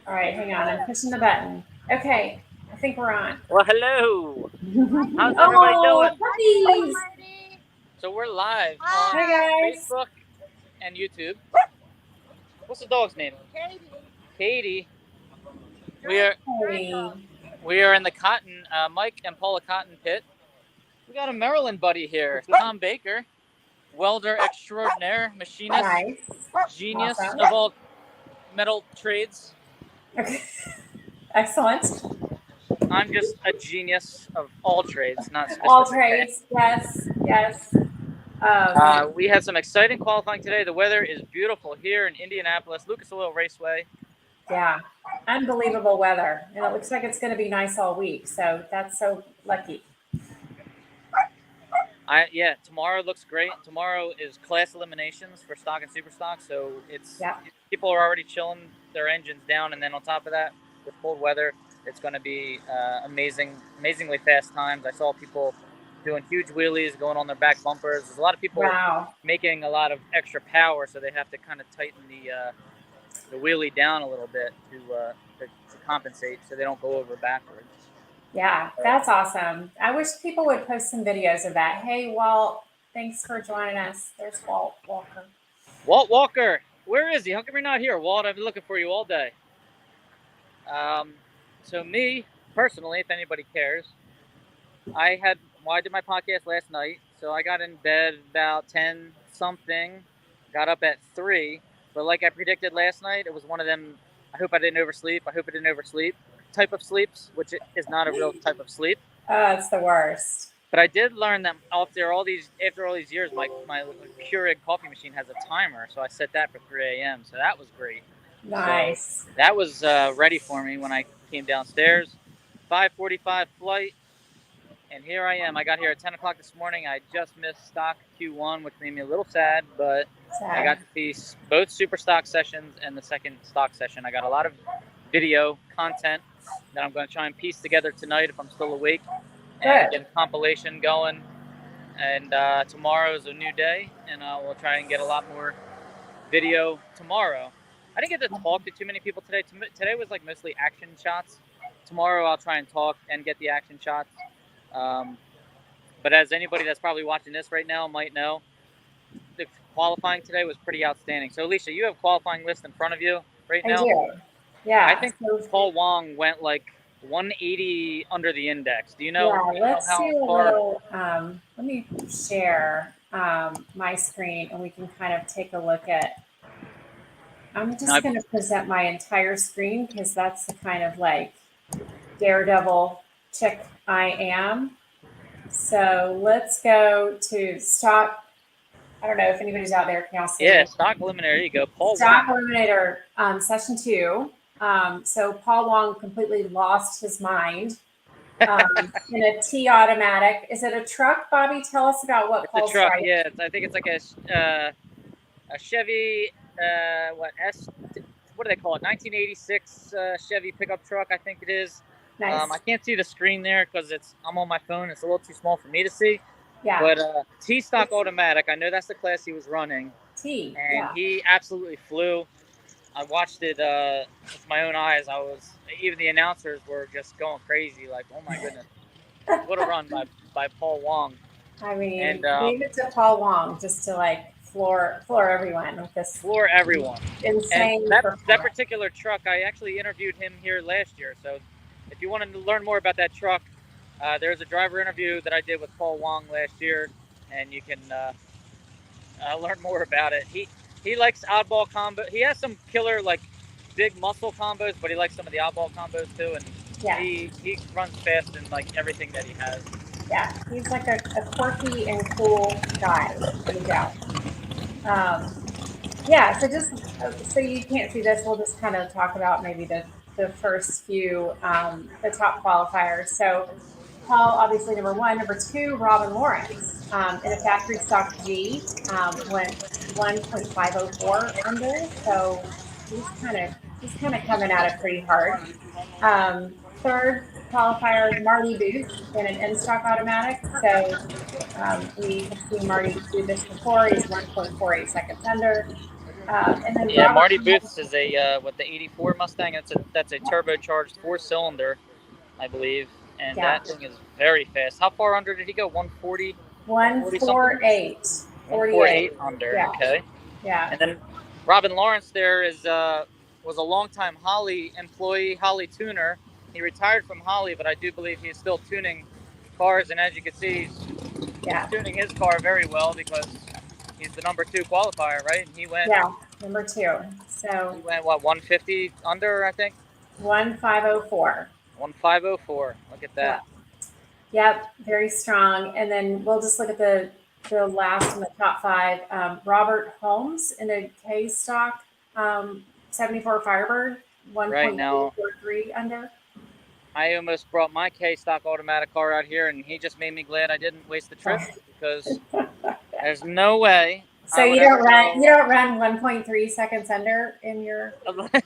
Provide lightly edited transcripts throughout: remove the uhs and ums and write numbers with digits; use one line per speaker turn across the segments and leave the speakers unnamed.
All right, hang on. I'm pushing the button. Okay, I think we're on.
Well, hello. How's everybody
Oh,
doing?
puppies!
So we're live
Hi,
on
guys.
Facebook and YouTube. What's the dog's name? Katie. We are
Hey.
we are in the Cotton Mike and Paula Cotton pit. We got a Maryland buddy here, Tom Baker, welder extraordinaire, machinist,
Nice.
genius
Awesome.
of all metal trades.
Okay. Excellent.
I'm just a genius of all trades, not specific.
All trades. Yes. Yes.
We had some exciting qualifying today. The weather is beautiful here in Indianapolis, Lucas Oil Raceway.
Yeah. Unbelievable weather. And it looks like it's going to be nice all week. So that's so lucky.
Tomorrow looks great. Tomorrow is class eliminations for stock and super stock, so it's
Yeah.
people are already chilling their engines down, and then on top of that, with cold weather, it's going to be amazingly fast times. I saw people doing huge wheelies, going on their back bumpers. There's a lot of people making a lot of extra power, so they have to kind of tighten the wheelie down a little bit to compensate, so they don't go over backwards.
Yeah, that's awesome. I wish people would post some videos of that. Hey, Walt, thanks for joining us. There's Walt Walker.
Walt Walker, where is he? How come you're not here, Walt? I've been looking for you all day. So me, personally, if anybody cares, I did my podcast last night, so I got in bed about 10 something, got up at 3, but like I predicted last night, it was one of them, I hope I didn't oversleep type of sleeps, which is not a real type of sleep.
Oh, it's the worst.
But I did learn that after all these years, my Keurig coffee machine has a timer, so I set that for 3 a.m. So that was great.
Nice.
So that was ready for me when I came downstairs. 5:45 flight, and here I am. I got here at 10 o'clock this morning. I just missed stock Q1, which made me a little sad, but I got to see both super stock sessions and the second stock session. I got a lot of video content that I'm going to try and piece together tonight if I'm still awake and get a compilation going. And tomorrow is a new day, and we'll try and get a lot more video tomorrow. I didn't get to talk to too many people today. Today was like mostly action shots. Tomorrow I'll try and talk and get the action shots. But as anybody that's probably watching this right now might know, the qualifying today was pretty outstanding. So Alicia, you have qualifying list in front of you right now?
I do. Yeah.
I think Paul Wong went like 180 under the index. Do you know?
Yeah, let's do a little, let me share my screen and we can kind of take a look at, I'm just going to present my entire screen because that's the kind of like daredevil chick I am. So let's go to stock. I don't know if anybody's out there. Can y'all see?
Yeah, stock eliminator. There you go. Paul
stock eliminator session 2. So Paul Wong completely lost his mind in a T automatic. Is it a truck, Bobby? Tell us about what Paul's
driving. It's a truck, yeah. I think it's like a Chevy, what do they call it? 1986 Chevy pickup truck, I think it is.
Nice.
I can't see the screen there because I'm on my phone. It's a little too small for me to see.
Yeah.
But T stock automatic, I know that's the class he was running.
T.
And he absolutely flew. I watched it with my own eyes. Even the announcers were just going crazy. Like, oh my goodness, what a run by Paul Wong.
I mean, leave it to Paul Wong just to like floor everyone with this.
Floor everyone.
Insane.
And that particular truck, I actually interviewed him here last year. So if you want to learn more about that truck, there's a driver interview that I did with Paul Wong last year, and you can learn more about it. He likes oddball combo. He has some killer like big muscle combos, but he likes some of the oddball combos too. And he runs fast in like everything that he has.
Yeah, he's like a quirky and cool guy, no doubt. Yeah, so you can't see this. We'll just kind of talk about maybe the first few, the top qualifiers. So Paul, obviously number 1. Number 2, Robin Lawrence in a factory stock G went 1.504 under. So he's kind of coming at it pretty hard. Third qualifier, Marty Booth in an in-stock automatic. So we have seen Marty do this before. He's 1.48 seconds under. And then
Yeah,
Robert
Marty Booth's is a what, the '84 Mustang. That's a turbocharged 4-cylinder, I believe, and
yeah,
that thing is very fast. How far under did he go? 140, 140 something.
148,
148
48.
under.
Yeah,
Okay.
yeah.
And then Robin Lawrence there was a longtime Holly employee, Holly tuner. He retired from Holly, but I do believe he's still tuning cars. And as you can see, he's tuning his car very well because he's the number 2 qualifier, right? And he went
number 2. So
he went what, 150 under, I think.
1504.
1504. Look at that.
Yep, very strong. And then we'll just look at the last in the top 5. Robert Holmes in a K stock 74 Firebird, 1.43 under.
I almost brought my K stock automatic car out here, and he just made me glad I didn't waste the trip because there's no way.
So you don't run 1.3 seconds under in your. Okay.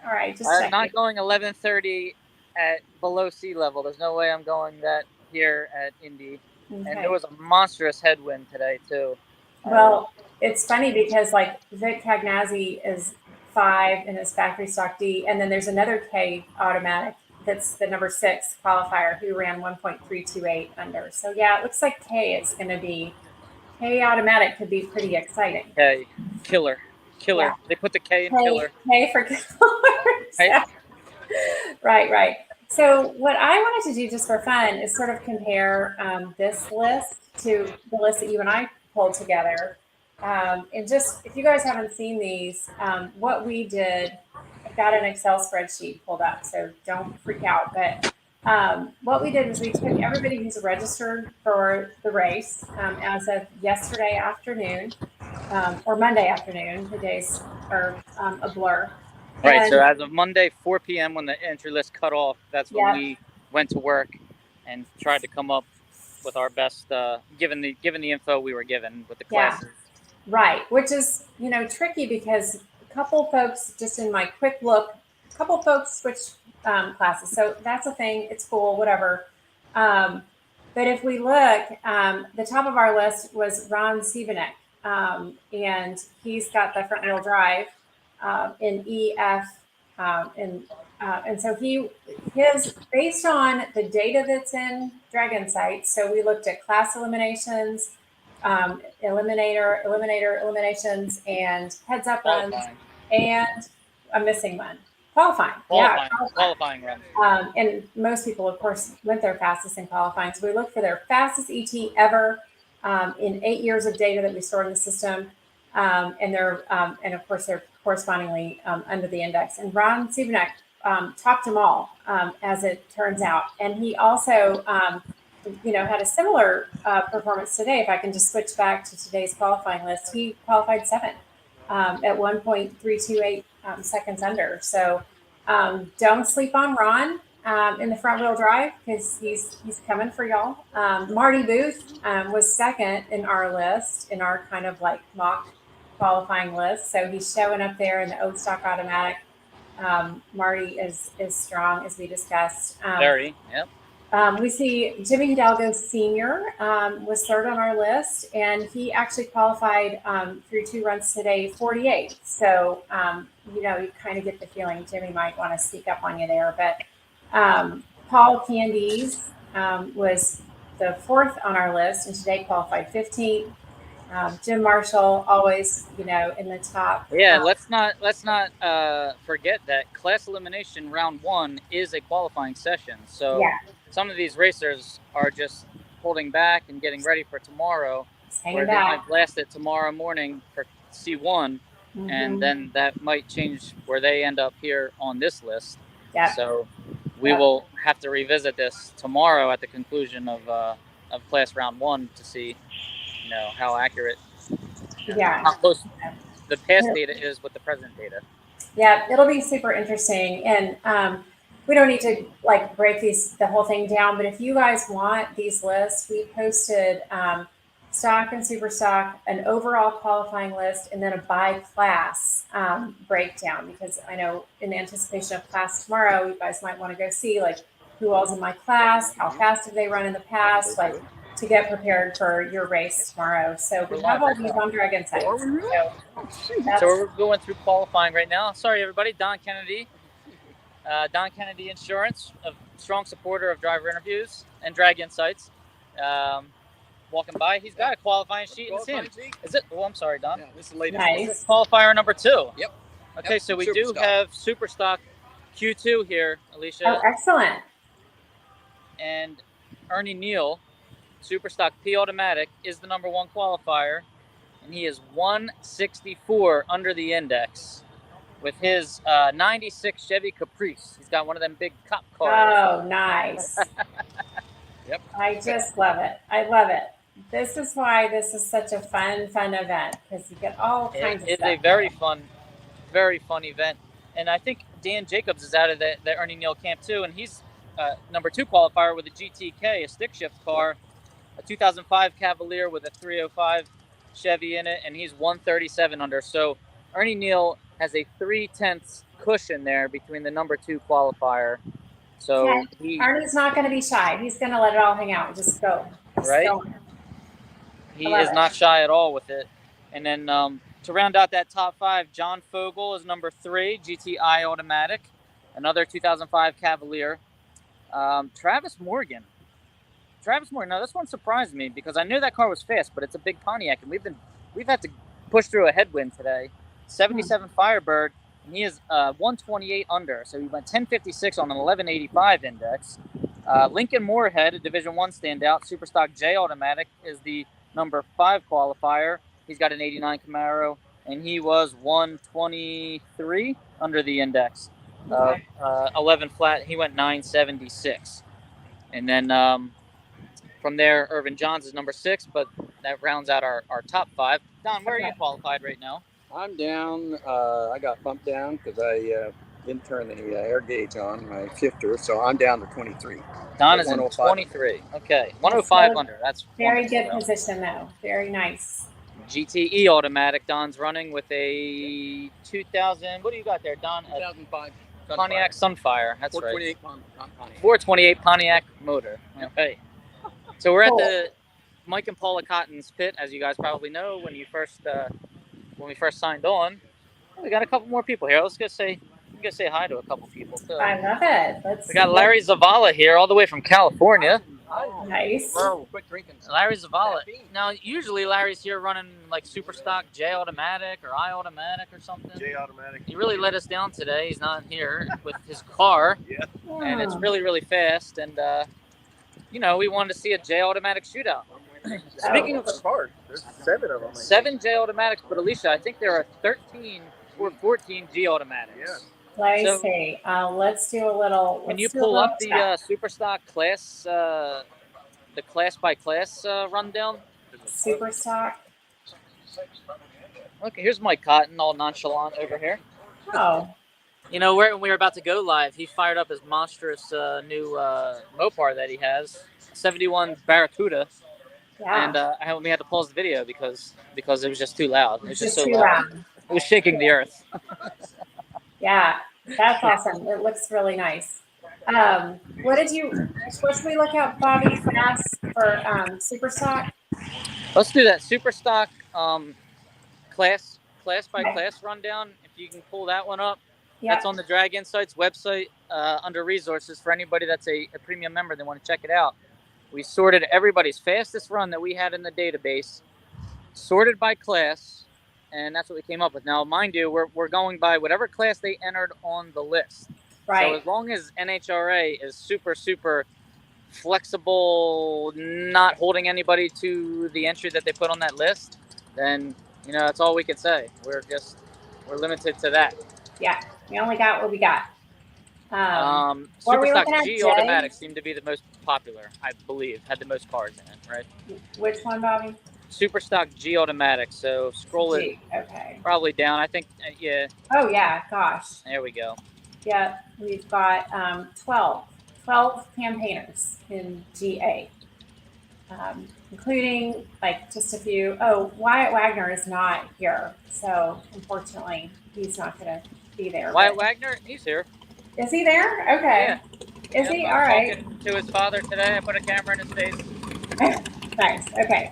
All right, just
I'm not going 11:30 at below sea level. There's no way I'm going that here at Indy. Okay. And there was a monstrous headwind today too.
Well, it's funny because like Vic Cagnazzi is 5 in his factory stock D, and then there's another K automatic that's the number 6 qualifier who ran 1.328 under. So yeah, it looks like K automatic could be pretty exciting.
K, killer. Yeah. They put the K in killer.
K for killer. Right. So what I wanted to do just for fun is sort of compare this list to the list that you and I pulled together. And just, if you guys haven't seen these, what we did, I've got an Excel spreadsheet pulled up, so don't freak out. But what we did was we took everybody who's registered for the race as of yesterday afternoon or Monday afternoon. The days are a blur.
Right, and so as of Monday, 4 p.m. when the entry list cut off, that's when we went to work and tried to come up with our best, given the info we were given with the classes.
Right, which is, tricky because a couple folks, just in my quick look, switched classes. So that's a thing. It's cool, whatever. But if we look, the top of our list was Ron Siebenek, and he's got the front wheel drive in EF, and so his based on the data that's in DragInsights. So we looked at class eliminations, eliminator, eliminations, and heads up runs, and I'm missing one. Qualifying runs. And most people, of course, went their fastest in qualifying. So we looked for their fastest ET ever in 8 years of data that we stored in the system. And of course, they're correspondingly under the index. And Ron Siebenek topped them all, as it turns out. And he also, had a similar performance today. If I can just switch back to today's qualifying list, he qualified 7th at 1.328 seconds under. So don't sleep on Ron in the front wheel drive because he's coming for y'all. Marty Booth was 2nd in our list, in our kind of like mock qualifying list. So he's showing up there in the old stock automatic. Marty is strong, as we discussed.
Very, yep.
We see Jimmy Hidalgo Sr. Was 3rd on our list, and he actually qualified through 2 runs today, 48. So, you kind of get the feeling Jimmy might want to sneak up on you there. But Paul Candies was the 4th on our list, and today qualified 15th. Jim Marshall, always, in the top.
Yeah, let's not forget that class elimination round 1 is a qualifying session. So some of these racers are just holding back and getting ready for tomorrow, where they might blast it tomorrow morning for C1, and then that might change where they end up here on this list. Yep. So we will have to revisit this tomorrow at the conclusion of class round 1 to see how accurate, how close the past data is with the present data.
Yeah, it'll be super interesting. And we don't need to break the whole thing down, but if you guys want these lists, we posted stock and super stock, an overall qualifying list, and then a by class breakdown, because I know in anticipation of class tomorrow, you guys might want to go see who all's in my class, how fast have they run in the past, to get prepared for your race tomorrow. So we have all these on DragInsights.
So we're going through qualifying right now. Sorry, everybody. Don Kennedy Insurance, a strong supporter of driver interviews and DragInsights. Walking by, he's got a qualifying sheet in his hand. Is it? Oh, I'm sorry, Don.
Yeah, this is the latest.
Nice.
This is qualifier number 2.
Yep.
Okay,
Yep.
so we
Super
do
stock.
have Super Stock Q2 here, Alicia.
Oh, excellent.
And Ernie Neal, Super Stock P Automatic, is the number 1 qualifier, and he is 164 under the index with his 96 Chevy Caprice. He's got one of them big cop cars.
Oh, nice.
Yep.
I just love it. I love it. This is why this is such a fun event, because you get all kinds of
It's
stuff.
a very fun event. And I think Dan Jacobs is out of the Ernie Neal camp too, and he's number 2 qualifier with a GTK, a stick shift car, a 2005 Cavalier with a 305 Chevy in it, and he's 137 under. So Ernie Neal has a 0.3 cushion there between the number 2 qualifier. So
Arnie's not going to be shy. He's going to let it all hang out. Just go.
Right? He is not shy at all with it. And then to round out that top 5, John Fogel is number 3, GTI Automatic, another 2005 Cavalier. Travis Morgan. Now this one surprised me because I knew that car was fast, but it's a big Pontiac, and we've had to push through a headwind today. 77 Firebird, and he is 128 under, so he went 1056 on an 1185 index. Lincoln Moorhead, a Division 1 standout, Superstock J Automatic, is the number 5 qualifier. He's got an 89 Camaro, and he was 123 under the index. 11 flat, he went 976. And then from there, Irvin Johns is number 6, but that rounds out our top 5. Don, where are you qualified right now?
I'm down. I got bumped down because I didn't turn the air gauge on my shifter, so I'm down to 23.
Don is in 23. Okay, 105 under. That's
very good position, though. Very nice.
GTE Automatic. Don's running with a 2000. What do you got there, Don?
2005
Pontiac Sunfire. That's
428
right.
Pontiac.
428 Pontiac motor. Okay. So we're at the Mike and Paula Cotton's pit, as you guys probably know. When we first signed on, we got a couple more people here. Let's go say hi to a couple people too.
I love it.
We got Larry Zavala here, all the way from California.
Nice.
Oh, quit drinking.
Larry Zavala. Now, usually Larry's here running like Super Stock J Automatic or I Automatic or something.
J Automatic.
He really let us down today. He's not here with his car.
Yeah.
And it's really, really fast. And, we wanted to see a J Automatic shootout. Speaking of
cars, there's 7 of them.
7 J Automatics, but Alicia, I think there are 13 or 14 G Automatics.
Yeah.
Let me see. Let's do a little.
Can you pull up the Super Stock class, the class by class rundown?
Super Stock.
Okay, here's Mike Cotton, all nonchalant over here.
Oh.
When we were about to go live, he fired up his monstrous new Mopar that he has, 71 Barracuda.
Yeah.
And we had to pause the video because it was just too loud. It was just so
too
loud. It was shaking the earth.
Yeah, that's awesome. It looks really nice. What should we look at, Bobby, class for Super Stock?
Let's do that Super Stock class by class rundown. If you can pull that one up. Yep. That's on the DragInsights website under resources for anybody that's a premium member. They want to check it out. We sorted everybody's fastest run that we had in the database, sorted by class, and that's what we came up with. Now, mind you, we're going by whatever class they entered on the list.
Right.
So as long as NHRA is super, super flexible, not holding anybody to the entry that they put on that list, then, that's all we can say. We're limited to that.
Yeah, we only got what we got.
Super Stock G Automatic seemed to be the most popular, I believe, had the most cars in it, right?
Which one, Bobby?
Super Stock G Automatic. So scroll it probably down. I think, yeah.
Oh, yeah, gosh.
There we go.
Yeah, we've got 12 campaigners in GA, including just a few. Oh, Wyatt Wagner is not here, so unfortunately, he's not going to be there.
Wyatt Wagner, he's here.
Is he there? Okay. Yeah. Is he? All right.
To his father today. I put a camera in his face.
Nice. Okay.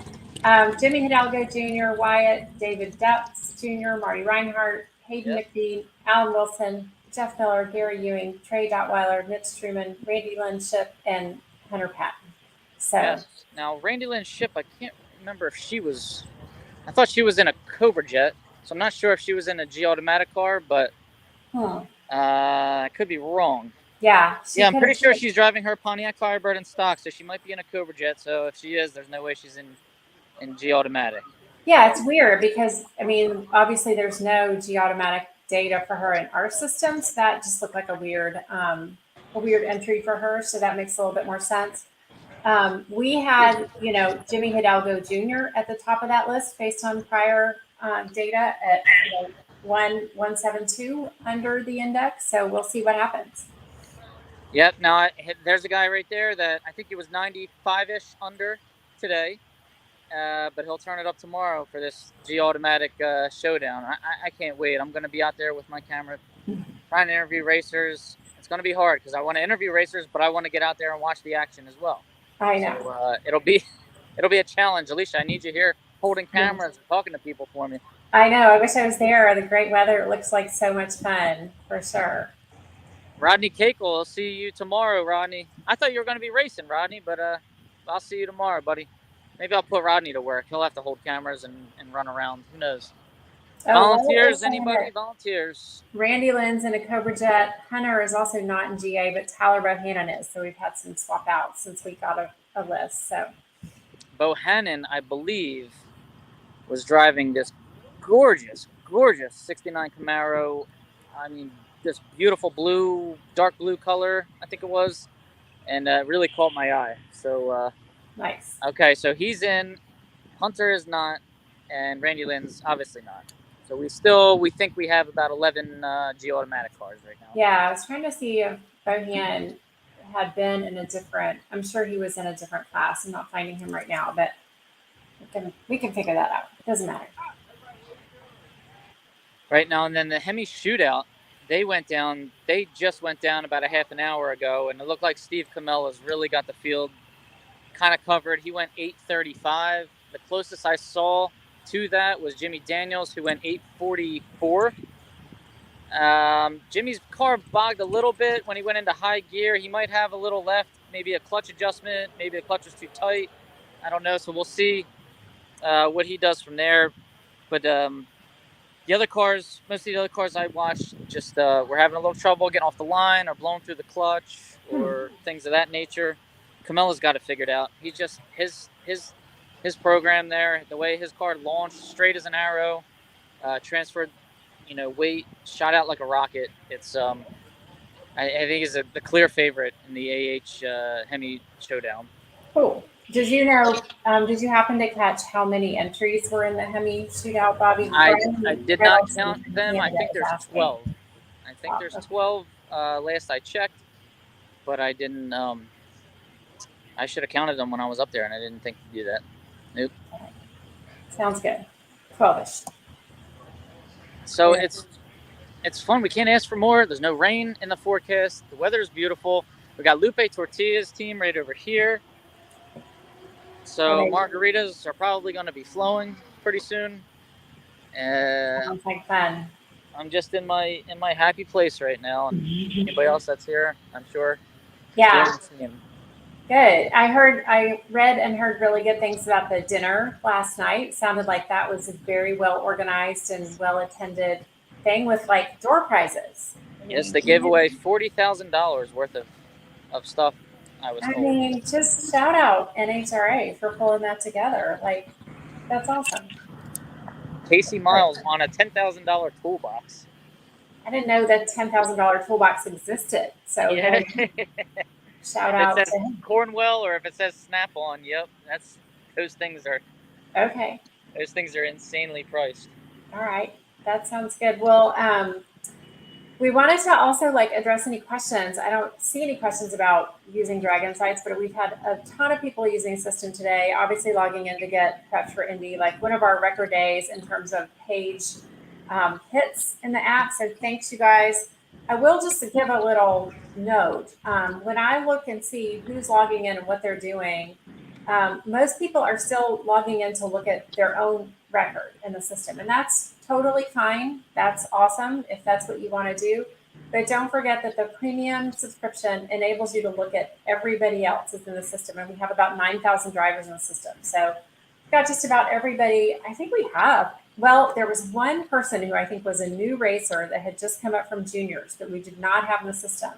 Jimmy Hidalgo Jr., Wyatt, David Depps Jr., Marty Reinhardt, Hayden McBean, Alan Wilson, Jeff Miller, Gary Ewing, Trey Dotweiler, Mitch Truman, Randy Lynn Ship, and Hunter Patton. So
Yes. Now, Randy Lynn Ship, I can't remember if she was. I thought she was in a Cobra Jet, so I'm not sure if she was in a G Automatic car, but I could be wrong.
Yeah.
Yeah, I'm pretty sure she's driving her Pontiac Firebird in stock, so she might be in a Cobra Jet. So if she is, there's no way she's in G Automatic.
Yeah, it's weird because, I mean, obviously there's no G Automatic data for her in our system, so that just looked like a weird entry for her. So that makes a little bit more sense. We had, Jimmy Hidalgo Jr. at the top of that list based on prior data at 172 under the index. So we'll see what happens.
Yep. Now there's a guy right there that I think he was 95-ish under today, but he'll turn it up tomorrow for this G Automatic showdown. I can't wait. I'm going to be out there with my camera trying to interview racers. It's going to be hard because I want to interview racers, but I want to get out there and watch the action as well.
I know.
So, it'll be a challenge. Alicia, I need you here holding cameras and talking to people for me.
I know. I wish I was there. The great weather. It looks like so much fun for sure.
Rodney Cakel, I'll see you tomorrow, Rodney. I thought you were going to be racing, Rodney, but I'll see you tomorrow, buddy. Maybe I'll put Rodney to work. He'll have to hold cameras and run around. Who knows? Volunteers, anybody? Volunteers.
Randy Lynn's in a Cobra Jet. Hunter is also not in GA, but Tyler Bohannon is. So we've had some swap outs since we got a list. So
Bohannon, I believe, was driving this gorgeous 69 Camaro. I mean, this beautiful blue, dark blue color, I think it was, and really caught my eye. So
nice.
Okay, so he's in. Hunter is not, and Randy Lynn's obviously not. So we think we have about 11 G Automatic cars right now.
Yeah, I was trying to see if Bohannon had been in a different. I'm sure he was in a different class. I'm not finding him right now, but we can figure that out. It doesn't matter.
Right now, and then the Hemi shootout, they just went down about a half an hour ago, and it looked like Steve Camella's really got the field kind of covered. He went 8:35. The closest I saw to that was Jimmy Daniels, who went 8:44. Jimmy's car bogged a little bit when he went into high gear. He might have a little left, maybe a clutch adjustment, maybe the clutch was too tight. I don't know, so we'll see what he does from there. But most of the other cars I watched just were having a little trouble getting off the line or blowing through the clutch or things of that nature. Camella's got it figured out. He just his program there, the way his car launched straight as an arrow, transferred, weight, shot out like a rocket. It's I think he's the clear favorite in the Hemi showdown.
Cool. Did you happen to catch how many entries were in the Hemi shootout, Bobby?
I did not count them. I think there's 12. I think there's 12 last I checked, but I didn't. I should have counted them when I was up there, and I didn't think to do that. Nope.
Sounds good. 12-ish.
So it's fun. We can't ask for more. There's no rain in the forecast. The weather is beautiful. We got Lupe Tortilla's team right over here. So margaritas are probably going to be flowing pretty soon.
Sounds like fun.
I'm just in my happy place right now. And anybody else that's here, I'm sure.
Yeah. Good. I read and heard really good things about the dinner last night. Sounded like that was a very well organized and well attended thing with like door prizes.
Yes, they gave away $40,000 worth of stuff. I
mean, just shout out NHRA for pulling that together. Like, that's awesome.
Casey Miles won a $10,000 toolbox.
I didn't know that $10,000 toolbox existed. So
yeah.
Shout out
to him. Cornwell, or if it says Snap-on, yep, those things are
okay.
Those things are insanely priced.
All right, that sounds good. Well, we wanted to also address any questions. I don't see any questions about using DragInsights, but we've had a ton of people using the system today, obviously logging in to get prepped for Indy, like one of our record days in terms of page hits in the app. So thanks, you guys. I will just give a little note. When I look and see who's logging in and what they're doing, most people are still logging in to look at their own record in the system. And that's totally fine. That's awesome if that's what you want to do. But don't forget that the premium subscription enables you to look at everybody else that's in the system. And we have about 9,000 drivers in the system. So we've got just about everybody. I think we have. Well, there was one person who I think was a new racer that had just come up from juniors that we did not have in the system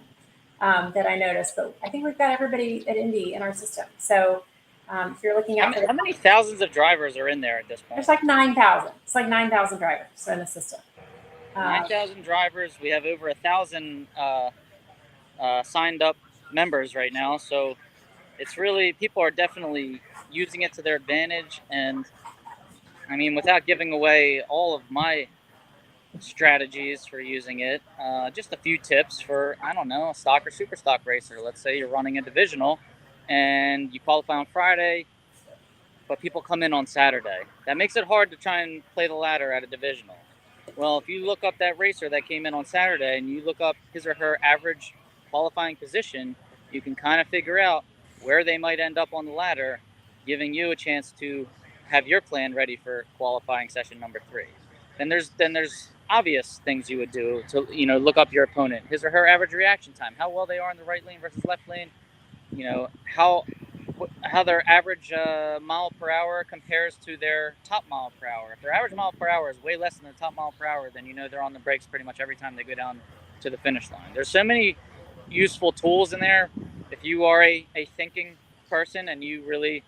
that I noticed. But I think we've got everybody at Indy in our system. So if you're looking at
how many thousands of drivers are in there at this point?
there's like 9,000. It's like 9,000 drivers in the system.
9,000 drivers. We have over 1,000 signed up members right now. So it's really, people are definitely using it to their advantage. And I mean, without giving away all of my strategies for using it, just a few tips for, I don't know, a stock or super stock racer. Let's say you're running a divisional and you qualify on Friday, but people come in on Saturday. That makes it hard to try and play the ladder at a divisional. Well, if you look up that racer that came in on Saturday and you look up his or her average qualifying position, you can kind of figure out where they might end up on the ladder, giving you a chance to have your plan ready for qualifying session number 3. Then there's obvious things you would do to, you know, look up your opponent, his or her average reaction time, how well they are in the right lane versus left lane, you know, how their average mile per hour compares to their top mile per hour. If their average mile per hour is way less than their top mile per hour, then you know they're on the brakes pretty much every time they go down to the finish line. There's so many useful tools in there. If you are a thinking person and you really,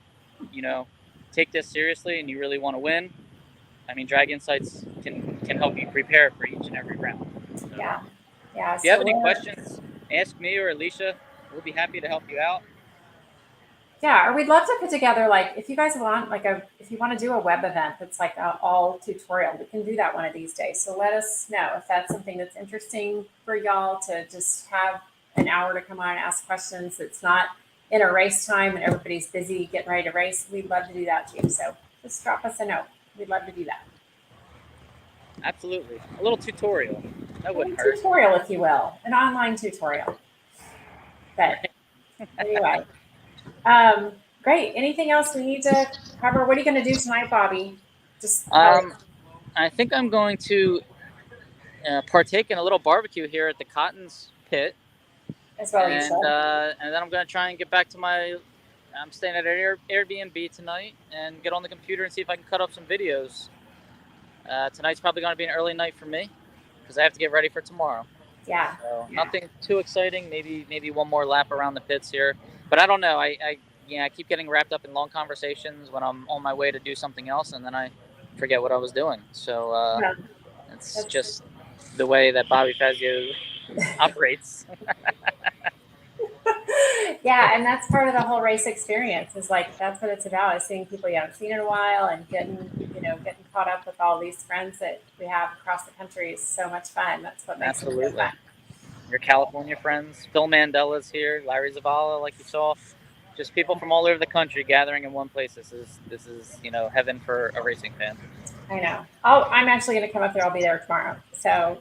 you know, take this seriously and you really want to win, I mean, DragInsights can help you prepare for each and every round. So,
yeah.
if you have any questions, ask me or Alicia. We'll be happy to help you out.
Yeah, or we'd love to put together, like, if you guys want, like, if you want to do a web event that's like all tutorial, we can do that one of these days. So let us know if that's something that's interesting for y'all to just have an hour to come on and ask questions. It's not in a race time and everybody's busy getting ready to race. We'd love to do that too. So just drop us a note. We'd love to do that.
Absolutely. A little tutorial. That wouldn't hurt.
Tutorial, if you will. An online tutorial. But anyway. Great. Anything else we need to cover? What are you going to do tonight, Bobby? Just
I think I'm going to partake in a little barbecue here at the Cotton's Pit,
as well.
And then I'm going to try and get back to I'm staying at an Airbnb tonight and get on the computer and see if I can cut up some videos. Tonight's probably going to be an early night for me because I have to get ready for tomorrow.
Yeah.
So nothing too exciting. Maybe one more lap around the pits here. But I don't know. I keep getting wrapped up in long conversations when I'm on my way to do something else, and then I forget what I was doing. So it's just the way that Bobby Fazio operates.
Yeah, and that's part of the whole race experience. Is like that's what it's about: is seeing people you haven't seen in a while and getting caught up with all these friends that we have across the country is so much fun. That's what makes it so fun.
Your California friends, Phil Mandela's here, Larry Zavala, like you saw, just people from all over the country gathering in one place. This is heaven for a racing fan.
I know. I'm actually going to come up there. I'll be there tomorrow. So.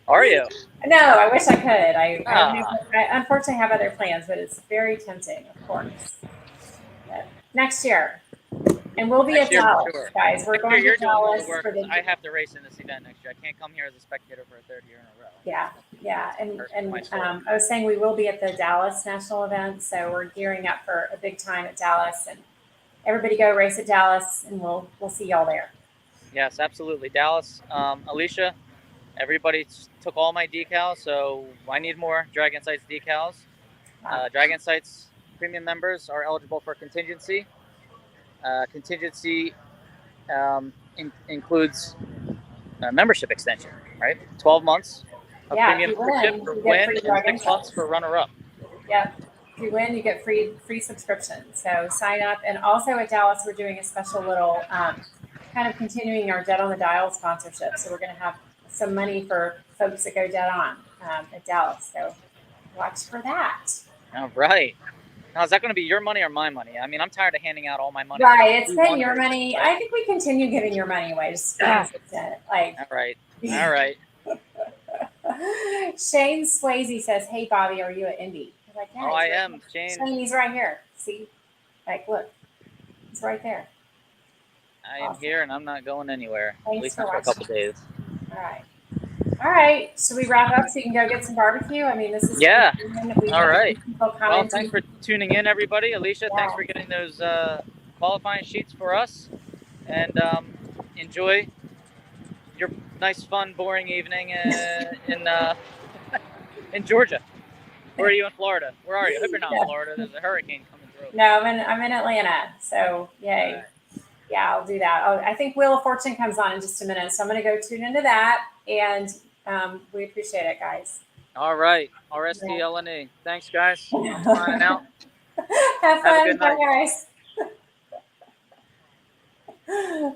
Are you?
No, I wish I could. I unfortunately have other plans, but it's very tempting, of course. But next year. And we'll be at Dallas, guys. We're going to Dallas.
I have to race in this event next year. I can't come here as a spectator for a third year in a row.
Yeah. And I was saying we will be at the Dallas national event, so we're gearing up for a big time at Dallas. And everybody go race at Dallas, and we'll see y'all there.
Yes, absolutely. Dallas. Alicia, everybody took all my decals, so I need more DragInsights decals.
Wow.
DragInsights premium members are eligible for contingency. Contingency includes a membership extension, right? 12 months of premium membership for win and 6 months for runner-up.
Yep. If you win, you get free subscription. So sign up. And also at Dallas, we're doing a special little kind of continuing our Dead on the Dial sponsorship. So we're going to have some money for folks that go dead on at Dallas. So watch for that.
All right. Now, is that going to be your money or my money? I mean, I'm tired of handing out all my money.
Right, it's been your money. I think we continue giving your money away. Just all
right. Shane
Swayze says, "Hey, Bobby, are you at Indy?" Like, yeah,
Oh, I
he's right
am,
here.
Shane.
Shane, he's right here. See? Like, look. He's right there.
I am
Awesome.
here, and I'm not going anywhere. At
Thanks
least
for
not for a couple
watching.
days.
All right. All right. Should we wrap up so you can go get some barbecue? I mean, this is
Yeah.
we
All
have
right.
people
Well,
commenting.
thanks for tuning in, everybody. Alicia,
Yeah.
thanks for getting those qualifying sheets for us. And enjoy your nice, fun, boring evening in Georgia. Or are you in Florida? Where are you? I hope you're not in Florida. There's a hurricane coming through.
No, I'm in Atlanta. So yay.
Right.
Yeah, I'll do that. I think Wheel of Fortune comes on in just a minute. So I'm going to go tune into that. And we appreciate it, guys.
All right. RSTLNE. Thanks, guys. I'm signing out.
Have fun.
a good night.
Bye, guys.